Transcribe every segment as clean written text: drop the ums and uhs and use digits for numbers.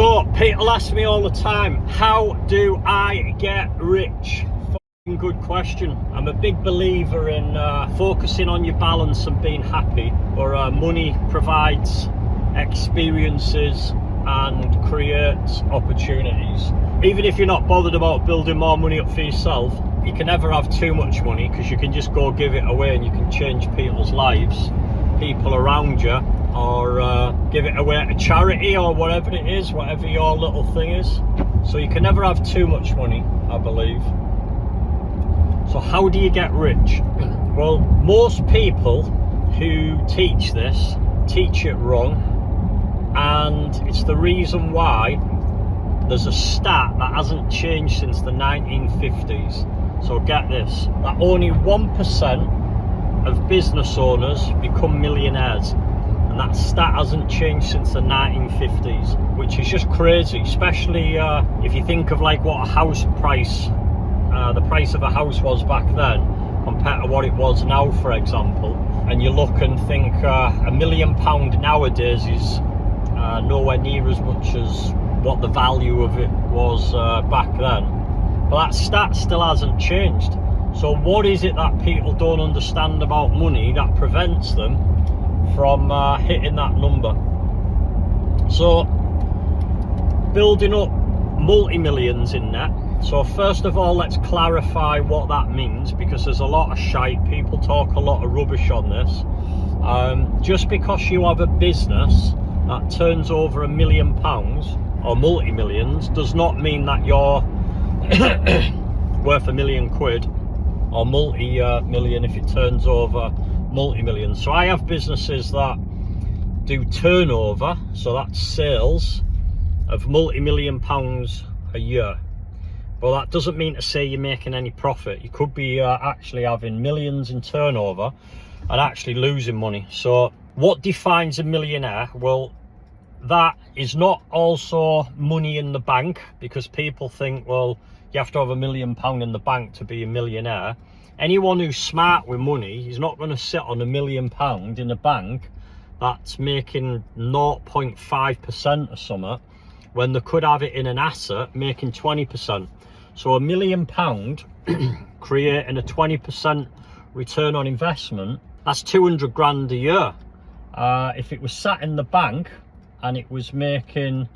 So people ask me all the time, how do I get rich? Fucking good question. I'm a big believer in focusing on your balance and being happy, but money provides experiences and creates opportunities. Even if you're not bothered about building more money up for yourself, you can never have too much money, because you can just go give it away and you can change people's lives, people around you, or give it away to charity or whatever it is, whatever your little thing is. So you can never have too much money, I believe. So how do you get rich? Well, most people who teach this teach it wrong, and it's the reason why there's a stat that hasn't changed since the 1950s. So get this, that only 1% of business owners become millionaires. And that stat hasn't changed since the 1950s, which is just crazy, especially if you think of like what a house price, the price of a house was back then compared to what it was now, for example. And you look and think £1 million nowadays is nowhere near as much as what the value of it was back then. But that stat still hasn't changed. So what is it that people don't understand about money that prevents them from hitting that number? So building up multi-millions in net. So first of all, let's clarify what that means, because there's a lot of shite. People talk a lot of rubbish on this. Just because you have a business that turns over £1 million or multi-millions does not mean that you're worth £1 million or multi-million if it turns over multi-millions. So I have businesses that do turnover, so that's sales, of multi-million pounds a year. Well, that doesn't mean to say you're making any profit. You could be actually having millions in turnover and actually losing money. So what defines a millionaire? Well, that is not also money in the bank, because people think, well, you have to have £1 million in the bank to be a millionaire. Anyone who's smart with money is not going to sit on £1 million in a bank that's making 0.5% or something, when they could have it in an asset making 20%. So £1 million creating a 20% return on investment, that's 200 grand a year. If it was sat in the bank and it was making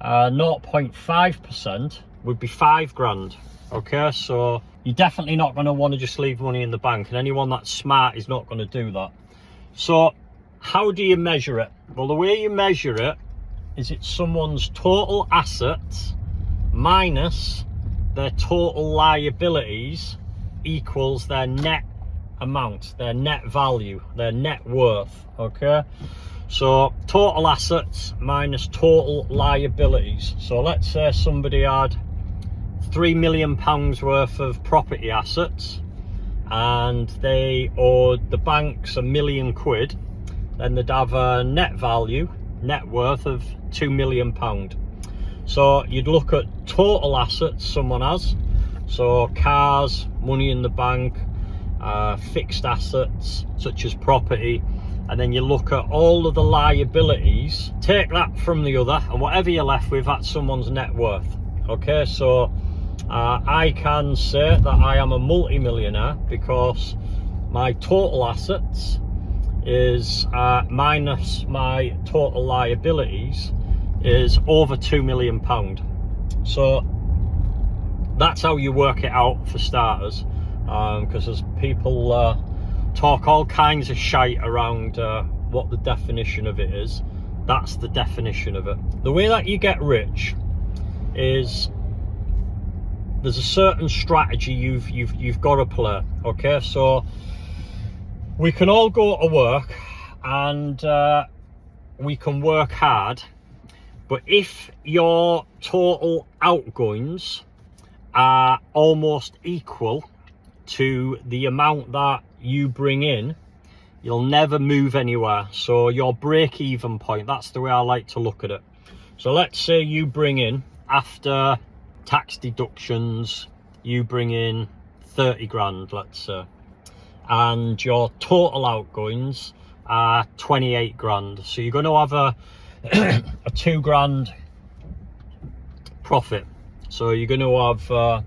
0.5%, would be 5 grand. Okay, so you're definitely not going to want to just leave money in the bank, and anyone that's smart is not going to do that. So how do you measure it? Well, the way you measure it is it's someone's total assets minus their total liabilities equals their net amount, their net value, their net worth. Okay, so total assets minus total liabilities. So let's say somebody had £3 million worth of property assets and they owed the banks £1 million, then they'd have a net value, net worth of £2 million. So you'd look at total assets someone has, so cars, money in the bank, fixed assets such as property, and then you look at all of the liabilities, take that from the other, and whatever you're left with, that's someone's net worth. Okay, so I can say that I am a multi-millionaire because my total assets is minus my total liabilities is over £2 million. So that's how you work it out for starters, because as people talk all kinds of shite around what the definition of it is, that's the definition of it. The way that you get rich is there's a certain strategy you've got to play. Okay, so we can all go to work and we can work hard, but if your total outgoings are almost equal to the amount that you bring in, you'll never move anywhere. So your break-even point, that's the way I like to look at it. So let's say you bring in, after tax deductions, you bring in 30 grand, let's say, and your total outgoings are 28 grand. So you're going to have a 2 grand profit. So you're going to have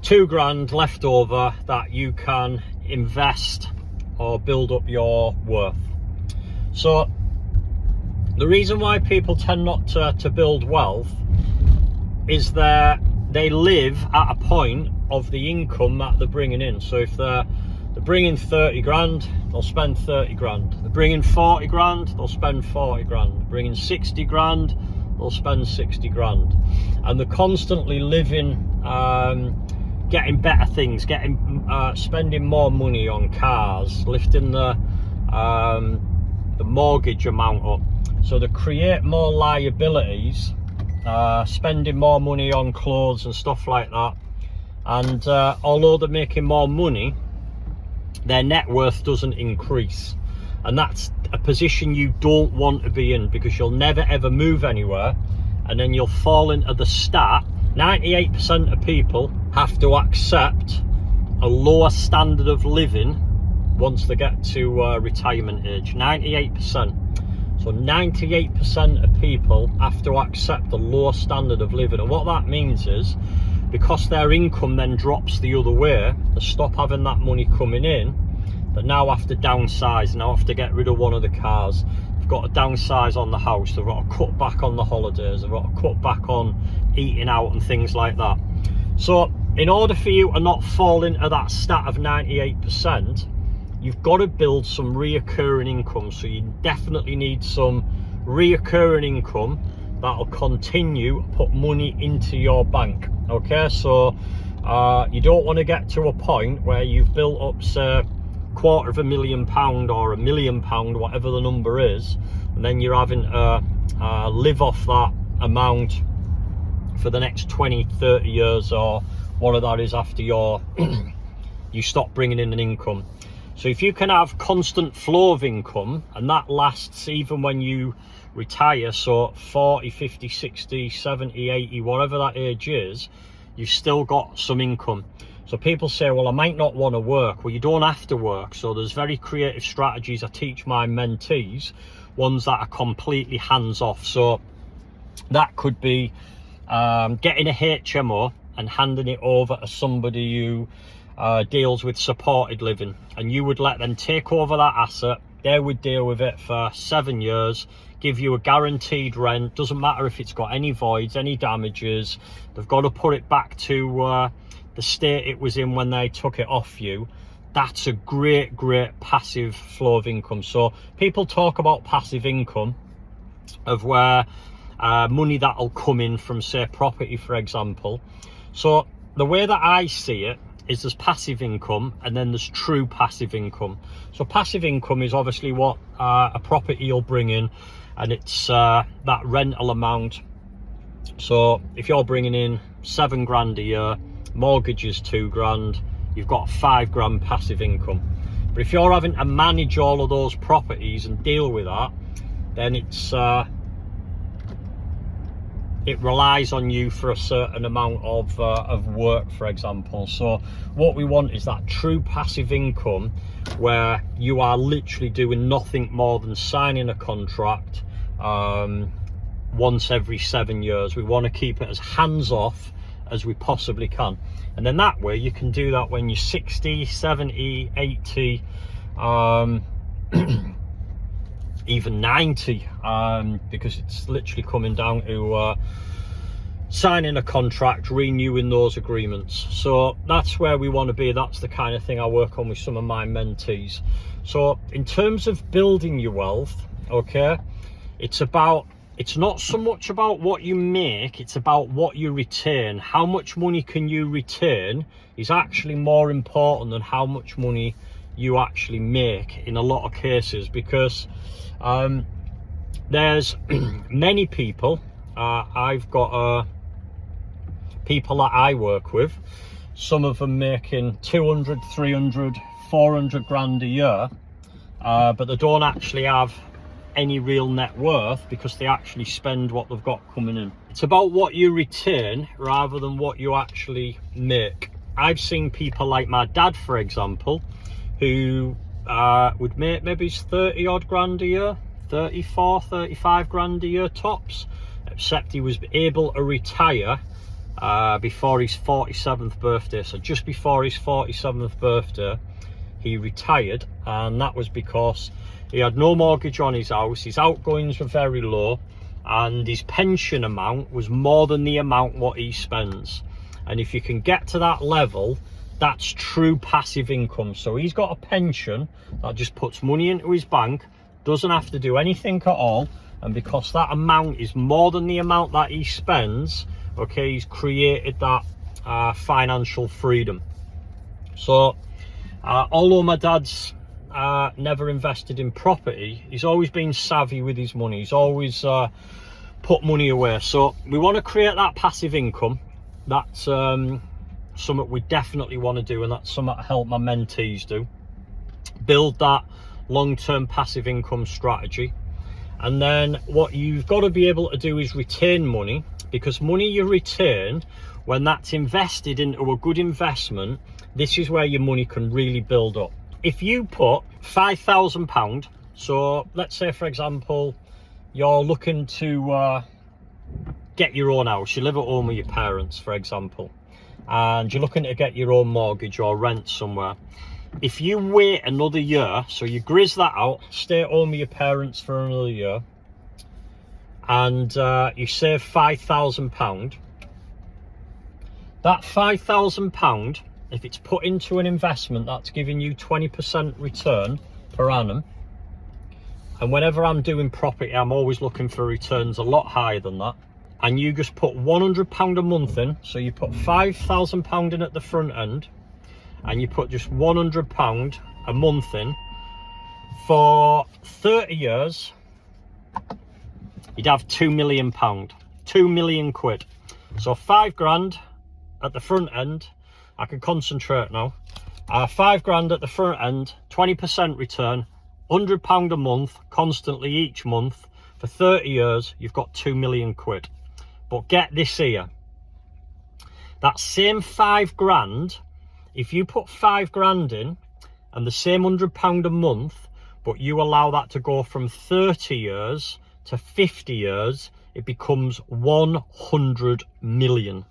£2,000 left over that you can invest or build up your worth. So the reason why people tend not to build wealth is that they live at a point of the income that they're bringing in. So if they're bringing 30 grand, they'll spend 30 grand. They're bringing 40 grand, they'll spend 40 grand. They're bringing 60 grand, they'll spend 60 grand. And they're constantly living, getting better things, spending more money on cars, lifting the mortgage amount up. So they create more liabilities, spending more money on clothes and stuff like that. And although they're making more money, their net worth doesn't increase. And that's a position you don't want to be in, because you'll never ever move anywhere, and then you'll fall into the stat. 98% of people have to accept a lower standard of living once they get to retirement age. 98%. So 98% of people have to accept a lower standard of living. And what that means is, because their income then drops the other way, they stop having that money coming in, they now have to downsize, now have to get rid of one of the cars, they've got to downsize on the house, they've got to cut back on the holidays, they've got to cut back on eating out and things like that. So in order for you to not fall into that stat of 98%, you've got to build some reoccurring income. So you definitely need some reoccurring income that'll continue to put money into your bank. Okay, so you don't want to get to a point where you've built up, say, £250,000 or £1 million, whatever the number is, and then you're having to live off that amount for the next 20-30 years, or what that is, after you stop bringing in an income. So if you can have constant flow of income, and that lasts even when you retire, so 40, 50, 60, 70, 80, whatever that age is, you've still got some income. So people say, well, I might not want to work. Well, you don't have to work. So there's very creative strategies I teach my mentees, ones that are completely hands-off. So that could be getting a HMO and handing it over to somebody who deals with supported living, and you would let them take over that asset. They would deal with it for 7 years, give you a guaranteed rent. Doesn't matter if it's got any voids, any damages, they've got to put it back to the state it was in when they took it off you. That's a great passive flow of income. So people talk about passive income, of where money that'll come in from, say, property, for example. So the way that I see it is, there's passive income and then there's true passive income. So passive income is obviously what a property will bring in, and it's that rental amount. So if you're bringing in £7,000 a year, mortgage is £2,000, you've got £5,000 passive income. But if you're having to manage all of those properties and deal with that, then it relies on you for a certain amount of work, for example. So what we want is that true passive income, where you are literally doing nothing more than signing a contract once every 7 years. We want to keep it as hands-off as we possibly can, and then that way you can do that when you're 60, 70, 80, even 90, because it's literally coming down to signing a contract, renewing those agreements. So that's where we want to be. That's the kind of thing I work on with some of my mentees. So in terms of building your wealth, okay, it's not so much about what you make, it's about what you retain. How much money can you retain is actually more important than how much money you actually make in a lot of cases, because there's many people, I've got people that I work with, some of them making 200, 300, 400 grand a year, but they don't actually have any real net worth, because they actually spend what they've got coming in. It's about what you retain rather than what you actually make. I've seen people like my dad, for example, who would make maybe 30 odd grand a year, 34, 35 grand a year tops, except he was able to retire before his 47th birthday. So just before his 47th birthday, he retired, and that was because he had no mortgage on his house, his outgoings were very low, and his pension amount was more than the amount what he spends. And if you can get to that level, that's true passive income. So he's got a pension that just puts money into his bank, doesn't have to do anything at all, and because that amount is more than the amount that he spends, okay, he's created that financial freedom. So although my dad's never invested in property, he's always been savvy with his money. He's always put money away. So we want to create that passive income. That's something we definitely want to do, and that's something I help my mentees do. Build that long-term passive income strategy. And then what you've got to be able to do is retain money, because money you retain, when that's invested into a good investment, this is where your money can really build up. If you put £5,000, so let's say for example you're looking to get your own house, you live at home with your parents for example, and you're looking to get your own mortgage or rent somewhere. If you wait another year, so you grizz that out, stay at home with your parents for another year, and you save £5,000, that £5,000, if it's put into an investment that's giving you 20% return per annum, and whenever I'm doing property, I'm always looking for returns a lot higher than that, and you just put £100 a month in, so you put £5,000 in at the front end, and you put just £100 a month in, for 30 years, you'd have £2 million, 2 million quid. So 5 grand at the front end, I can concentrate now. 5 grand at the front end, 20% return, £100 a month, constantly each month, for 30 years, you've got 2 million quid. But get this here, that same 5 grand, if you put 5 grand in and the same £100 a month, but you allow that to go from 30 years to 50 years, it becomes 100 million.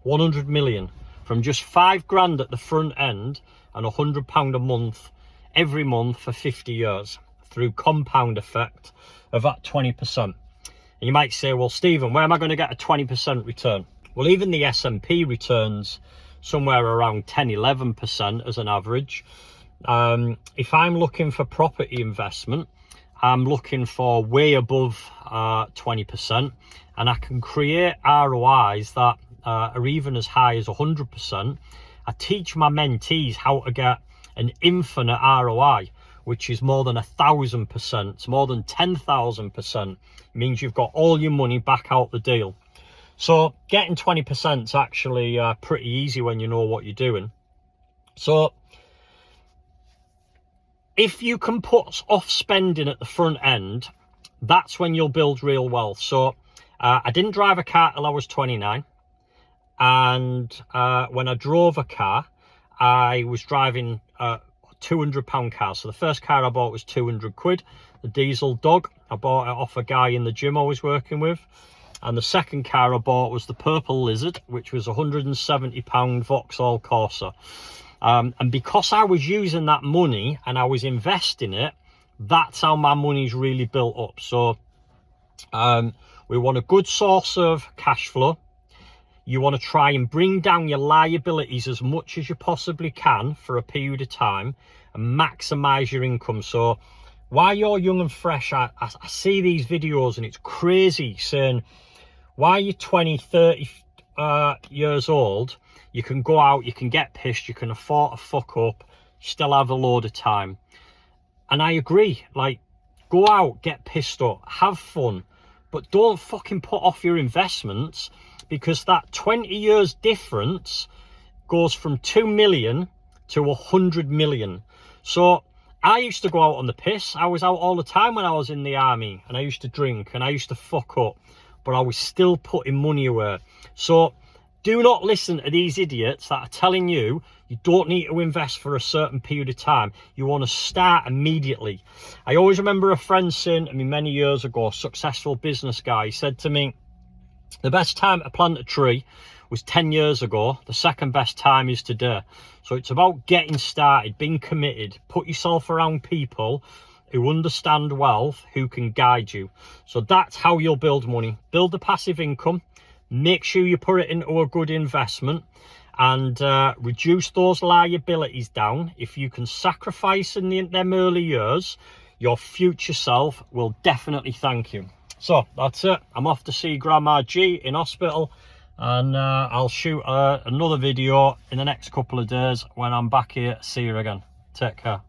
100 million from just 5 grand at the front end and £100 a month every month for 50 years through compound effect of that 20%. And you might say, well, Stephen, where am I going to get a 20% return? Well, even the S&P returns somewhere around 10-11% as an average. If I'm looking for property investment, I'm looking for way above 20%, and I can create ROIs that are even as high as 100%. I teach my mentees how to get an infinite ROI, which is more than 1,000%. It's more than 10,000%. It means you've got all your money back out the deal. So getting 20% is actually pretty easy when you know what you're doing. So if you can put off spending at the front end, that's when you'll build real wealth. So I didn't drive a car till I was 29. And when I drove a car, I was driving a £200 car. So the first car I bought was 200 quid, the diesel Dog. I bought it off a guy in the gym I was working with. And the second car I bought was the Purple Lizard, which was £170 Vauxhall Corsa. And because I was using that money and I was investing it, that's how my money's really built up. So we want a good source of cash flow. You want to try and bring down your liabilities as much as you possibly can for a period of time and maximize your income. So while you're young and fresh, I see these videos and it's crazy saying, while you're 20, 30 years old, you can go out, you can get pissed, you can afford to fuck up, you still have a load of time. And I agree, like, go out, get pissed up, have fun, but don't fucking put off your investments, because that 20 years difference goes from 2 million to 100 million. So I used to go out on the piss. I was out all the time when I was in the army, and I used to drink and I used to fuck up, but I was still putting money away. So do not listen to these idiots that are telling you you don't need to invest for a certain period of time. You want to start immediately. I always remember a friend saying to me many years ago, a successful business guy, he said to me, The best time to plant a tree was 10 years ago. The second best time is today. So it's about getting started, being committed. Put yourself around people who understand wealth, who can guide you. So that's how you'll build money. Build the passive income. Make sure you put it into a good investment, and reduce those liabilities down. If you can sacrifice in them early years, your future self will definitely thank you. So that's it. I'm off to see Grandma G in hospital, and I'll shoot another video in the next couple of days when I'm back here. See you again. Take care.